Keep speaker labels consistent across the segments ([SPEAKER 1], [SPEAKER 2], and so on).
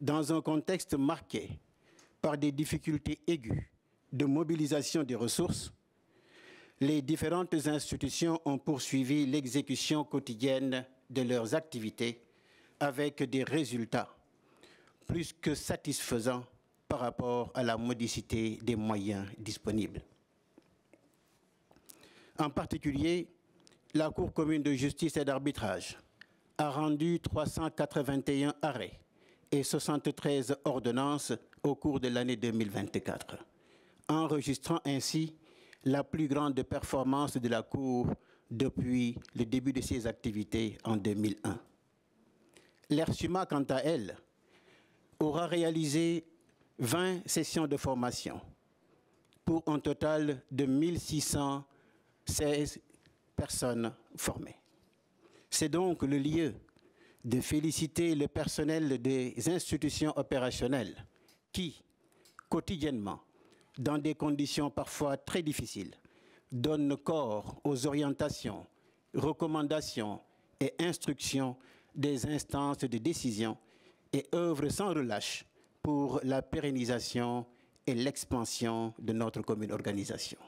[SPEAKER 1] dans un contexte marqué par des difficultés aiguës de mobilisation des ressources, les différentes institutions ont poursuivi l'exécution quotidienne de leurs activités avec des résultats plus que satisfaisants par rapport à la modicité des moyens disponibles. En particulier, la Cour commune de justice et d'arbitrage a rendu 381 arrêts et 73 ordonnances au cours de l'année 2024, enregistrant ainsi la plus grande performance de la Cour depuis le début de ses activités en 2001. L'ERSUMA, quant à elle, aura réalisé 20 sessions de formation pour un total de 1616 personnes formées. C'est donc le lieu de féliciter le personnel des institutions opérationnelles qui, quotidiennement, dans des conditions parfois très difficiles, donnent corps aux orientations, recommandations et instructions des instances de décision et œuvrent sans relâche pour la pérennisation et l'expansion de notre commune organisation.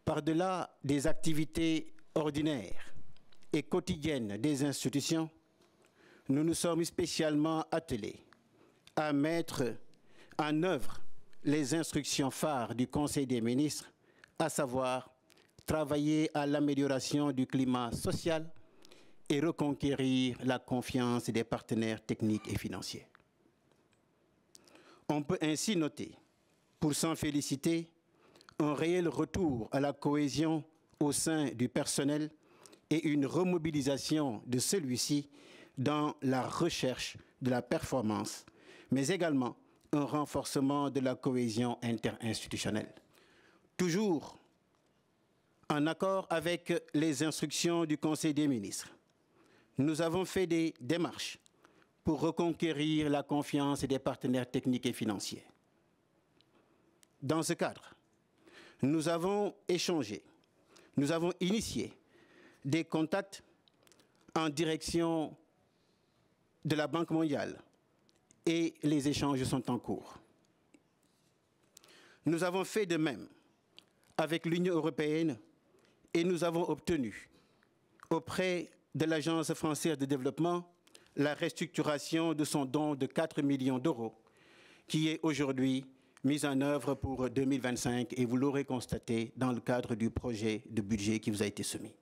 [SPEAKER 1] Par-delà des activités ordinaires et quotidiennes des institutions, nous nous sommes spécialement attelés à mettre en œuvre les instructions phares du Conseil des ministres, à savoir travailler à l'amélioration du climat social et reconquérir la confiance des partenaires techniques et financiers. On peut ainsi noter, pour s'en féliciter, un réel retour à la cohésion au sein du personnel et une remobilisation de celui-ci dans la recherche de la performance, mais également un renforcement de la cohésion interinstitutionnelle. Toujours en accord avec les instructions du Conseil des ministres, nous avons fait des démarches pour reconquérir la confiance des partenaires techniques et financiers. Dans ce cadre, nous avons échangé, nous avons initié des contacts en direction de la Banque mondiale et les échanges sont en cours. Nous avons fait de même avec l'Union européenne et nous avons obtenu auprès de l'Agence française de développement la restructuration de son don de 4 millions d'euros qui est aujourd'hui mise en œuvre pour 2025 et vous l'aurez constaté dans le cadre du projet de budget qui vous a été soumis.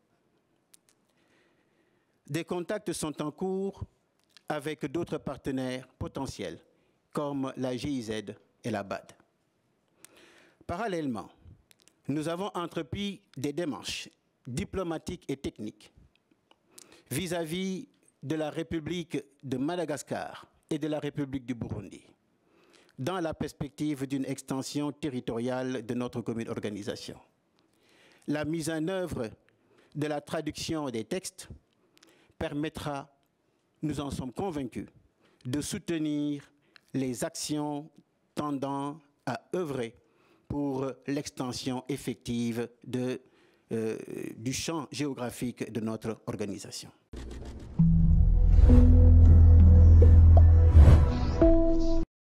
[SPEAKER 1] Des contacts sont en cours avec d'autres partenaires potentiels comme la GIZ et la BAD. Parallèlement, nous avons entrepris des démarches diplomatiques et techniques vis-à-vis de la République de Madagascar et de la République du Burundi, dans la perspective d'une extension territoriale de notre commune organisation. La mise en œuvre de la traduction des textes permettra, nous en sommes convaincus, de soutenir les actions tendant à œuvrer pour l'extension effective du champ géographique de notre organisation.